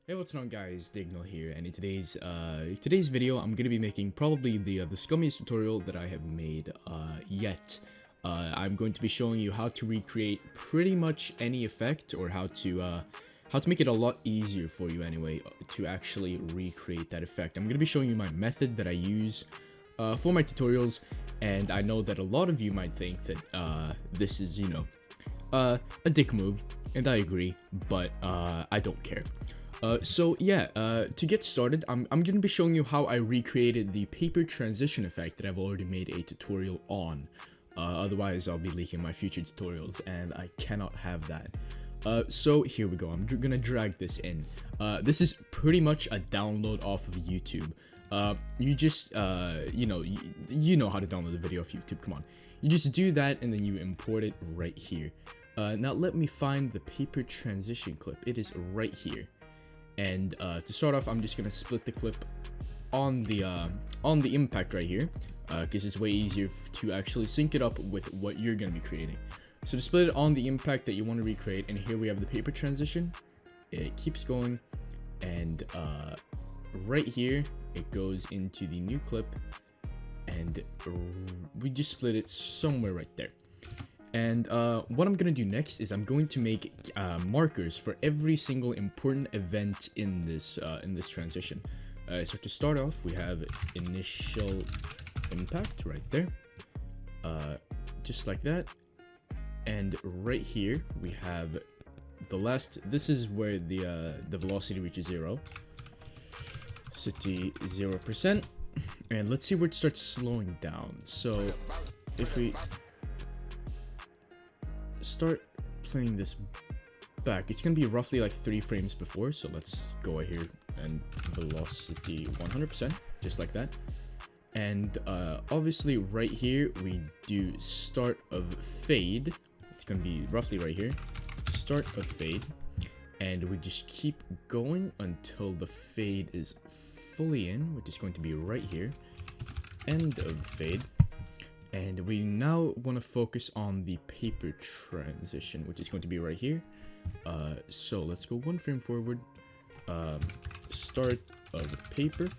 Hey, what's going on, guys? Dignal here, and in today's video, I'm gonna be making probably the scummiest tutorial that I have made yet. I'm going to be showing you how to recreate pretty much any effect, or how to make it a lot easier for you anyway to actually recreate that effect. I'm gonna be showing you my method that I use for my tutorials, and I know that a lot of you might think that this is, you know, a dick move, and I agree, but I don't care. So yeah, to get started, I'm gonna be showing you how I recreated the paper transition effect that I've already made a tutorial on. Otherwise, I'll be leaking my future tutorials, and I cannot have that. So here we go. I'm gonna drag this in. This is pretty much a download off of YouTube. You just, you know how to download the video off YouTube. Come on. You just do that, and then you import it right here. Now let me find the paper transition clip. It is right here. And to start off, I'm just gonna split the clip on the impact right here, because it's way easier to actually sync it up with what you're gonna be creating. So to split it on the impact that you want to recreate, and here we have the paper transition. It keeps going, and right here it goes into the new clip, and we just split it somewhere right there. And what I'm gonna do next is I'm going to make markers for every single important event in this transition. So to start off, we have initial impact right there, just like that. And right here we have the last. This is where the velocity reaches 0. City 0%, and let's see where it starts slowing down. So if we start playing this back, it's gonna be roughly like 3 frames before. So let's go here and velocity 100%, just like that. And obviously right here we do start of fade. It's gonna be roughly right here, start of fade, and we just keep going until the fade is fully in, which is going to be right here. End of fade. And we now want to focus on the paper transition, which is going to be right here. So let's go 1 frame forward, start of paper,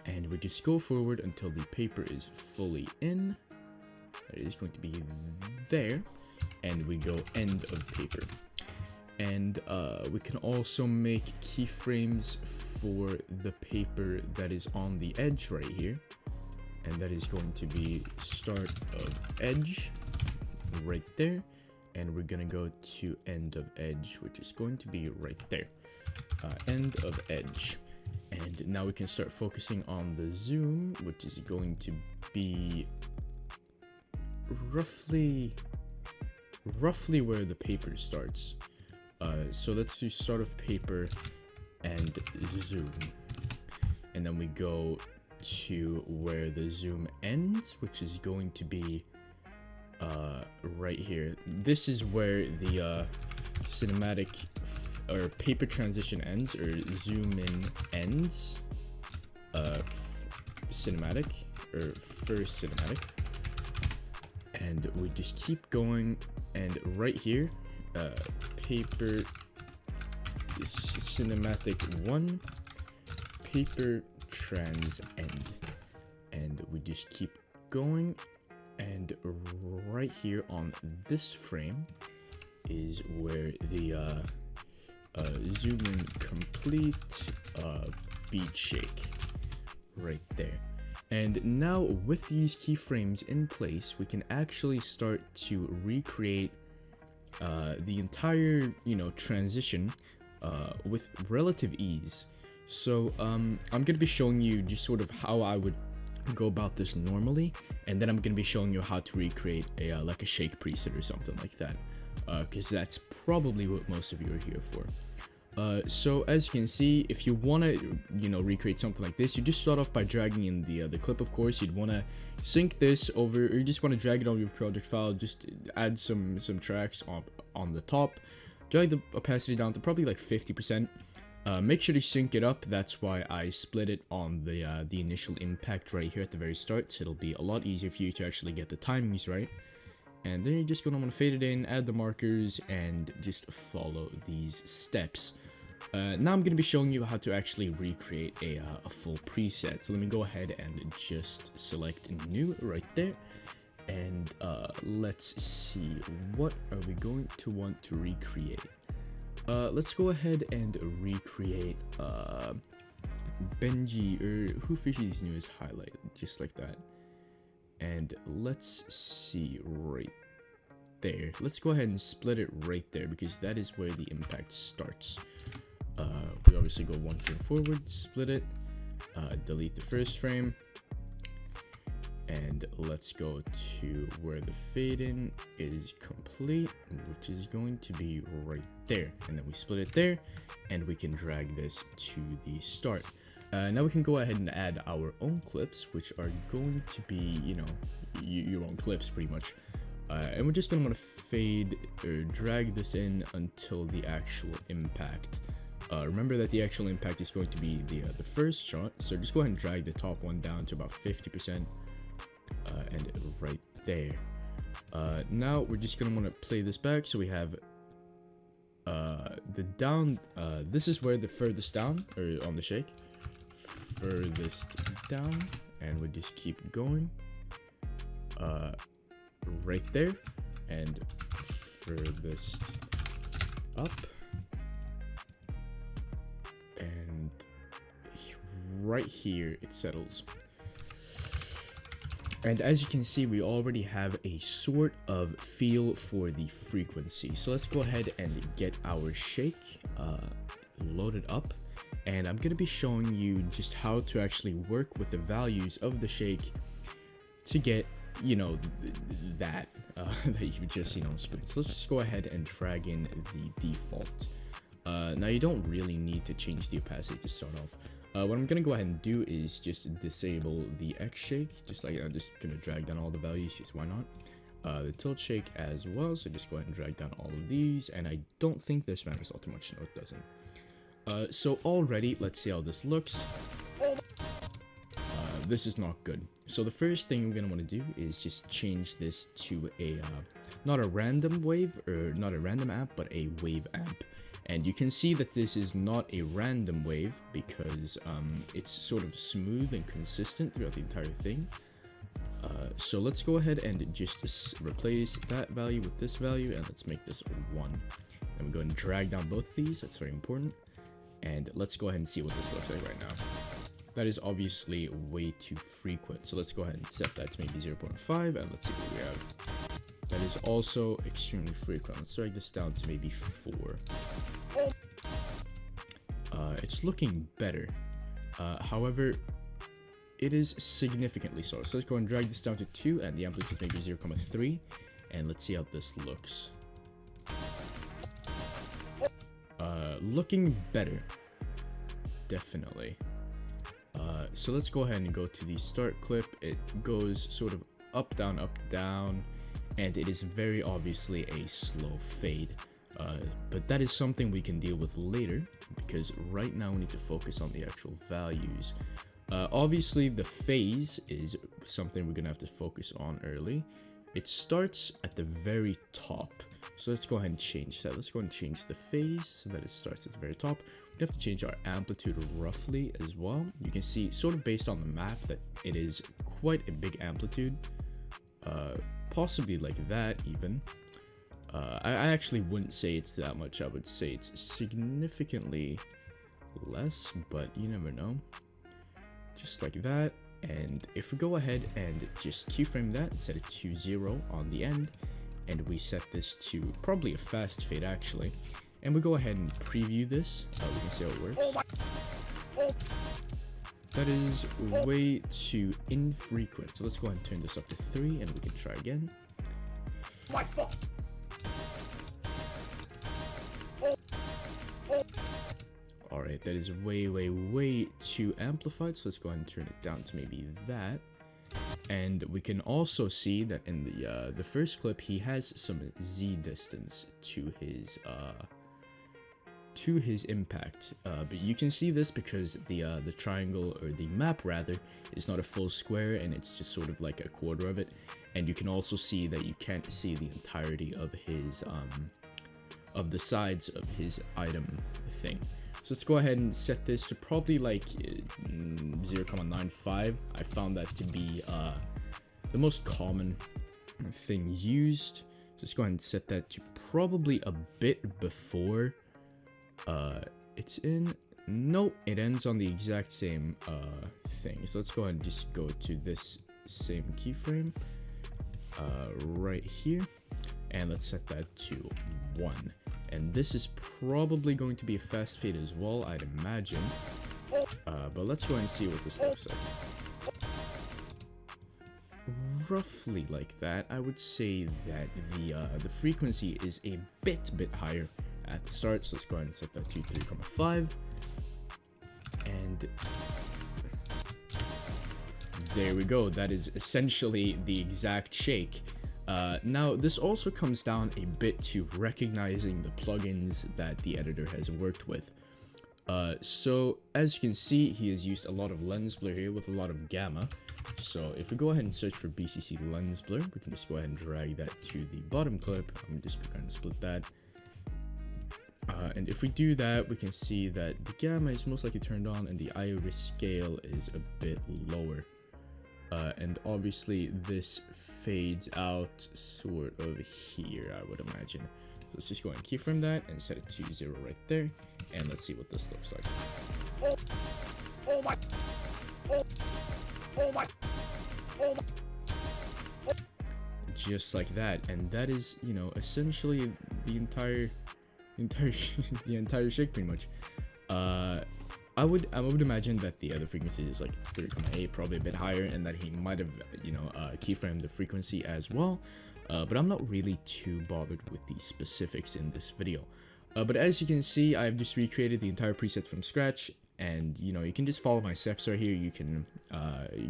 and we just go forward until the paper is fully in. It is going to be there, and we go end of paper. And we can also make keyframes for the paper that is on the edge right here. And that is going to be start of edge right there, and we're gonna go to end of edge, which is going to be right there. End of edge. And now we can start focusing on the zoom, which is going to be roughly where the paper starts. So let's do start of paper and zoom, and then we go to where the zoom ends, which is going to be right here. This is where the cinematic or paper transition ends, or zoom in ends. Cinematic or first cinematic, and we just keep going, and right here paper cinematic 1, paper trans end, and we just keep going. And right here on this frame is where the zoom in complete beat shake right there. And now with these keyframes in place, we can actually start to recreate the entire, transition with relative ease. So I'm gonna be showing you just sort of how I would go about this normally, and then I'm gonna be showing you how to recreate a like a shake preset or something like that, because that's probably what most of you are here for. So as you can see, if you want to recreate something like this, you just start off by dragging in the clip. Of course, you'd want to sync this over, or you just want to drag it on your project file. Just add some tracks on the top, drag the opacity down to probably like 50%. Make sure to sync it up. That's why I split it on the initial impact right here at the very start, so it'll be a lot easier for you to actually get the timings right. And then you're just gonna want to fade it in, add the markers, and just follow these steps. Now I'm going to be showing you how to actually recreate a full preset. So let me go ahead and just select new right there. And let's see, what are we going to want to recreate? Let's go ahead and recreate Benji, or Who Fishy's newest highlight, just like that. And let's see right there. Let's go ahead and split it right there, because that is where the impact starts. We obviously go 1 frame forward, split it, delete the first frame, and let's go to where the fade in is complete, which is going to be right there. And then we split it there, and we can drag this to the start. Now we can go ahead and add our own clips, which are going to be, you know, your own clips pretty much. And we're just going to want to fade or drag this in until the actual impact. Remember that the actual impact is going to be the first shot, so just go ahead and drag the top one down to about 50%, and right there. Now we're just going to want to play this back, so we have the down, this is where the furthest down, or on the shake, furthest down, and we just keep going, right there, and furthest up, and right here it settles. And as you can see, we already have a sort of feel for the frequency. So let's go ahead and get our shake loaded up. And I'm going to be showing you just how to actually work with the values of the shake to get, you know, that you've just seen on screen. So let's just go ahead and drag in the default. Now you don't really need to change the opacity to start off. What I'm gonna go ahead and do is just disable the X shake, just like I'm just gonna drag down all the values, just why not? The tilt shake as well, so just go ahead and drag down all of these, and I don't think this matters all too much. No, it doesn't. So already, let's see how this looks. This is not good. So the first thing we're gonna want to do is just change this to a not a random wave, or not a random amp, but a wave amp. And you can see that this is not a random wave, because it's sort of smooth and consistent throughout the entire thing. So let's go ahead and just replace that value with this value, and let's make this a 1. And we go and drag down both of these, that's very important. And let's go ahead and see what this looks like right now. That is obviously way too frequent, so let's go ahead and set that to maybe 0.5, and let's see what we have. That is also extremely frequent. Let's drag this down to maybe 4. It's looking better. However, it is significantly slower. So let's go and drag this down to 2, and the amplitude maybe 0.3, and let's see how this looks. Looking better, definitely. So let's go ahead and go to the start clip. It goes sort of up, down, and it is very obviously a slow fade. But that is something we can deal with later, because right now we need to focus on the actual values. Obviously the phase is something we're gonna have to focus on early. It starts at the very top, so let's go ahead and change that. Let's go ahead and change the phase so that it starts at the very top. We have to change our amplitude roughly as well. You can see sort of based on the map that it is quite a big amplitude, possibly like that even. I actually wouldn't say it's that much. I would say it's significantly less, but you never know. Just like that. And if we go ahead and just keyframe that and set it to 0 on the end, and we set this to probably a fast fade actually, and we go ahead and preview this, we can see how it works. That is way too infrequent. So let's go ahead and turn this up to 3, and we can try again. My fault. Alright, that is way too amplified, so let's go ahead and turn it down to maybe that. And we can also see that in the first clip, he has some Z distance to his impact. But you can see this because the triangle, or the map rather, is not a full square, and it's just sort of like a quarter of it. And you can also see that you can't see the entirety of his of the sides of his item thing. So let's go ahead and set this to probably like 0.95. I found that to be the most common thing used. So let's go ahead and set that to probably a bit before it's in. Nope, it ends on the exact same thing. So let's go ahead and just go to this same keyframe right here, and let's set that to 1. And this is probably going to be a fast fade as well, I'd imagine. But let's go ahead and see what this looks like. Roughly like that. I would say that the frequency is a bit higher at the start. So let's go ahead and set that to 3.5. And there we go. That is essentially the exact shake. Now, this also comes down a bit to recognizing the plugins that the editor has worked with. So, as you can see, he has used a lot of lens blur here with a lot of gamma. So, if we go ahead and search for BCC lens blur, we can just go ahead and drag that to the bottom clip. I'm just going to split that. And if we do that, we can see that the gamma is most likely turned on and the iris scale is a bit lower. And obviously this fades out sort of here, I would imagine. So let's just go and keyframe that and set it to 0 right there. And let's see what this looks like. Oh my. Just like that. And that is, you know, essentially the entire shake pretty much. I would imagine that the other frequency is like 3.8, probably a bit higher, and that he might have, you know, keyframed the frequency as well. But I'm not really too bothered with the specifics in this video. But as you can see, I've just recreated the entire preset from scratch, and you know, you can just follow my steps right here. You can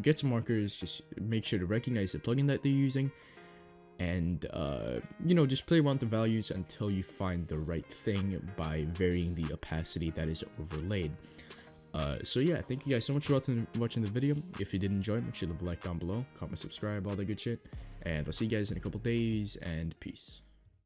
get some markers, just make sure to recognize the plugin that they're using, and you know, just play around the values until you find the right thing by varying the opacity that is overlaid. So yeah, thank you guys so much for watching the video. If you did enjoy, make sure to leave a like down below, comment, subscribe, all that good shit, and I'll see you guys in a couple days, and peace.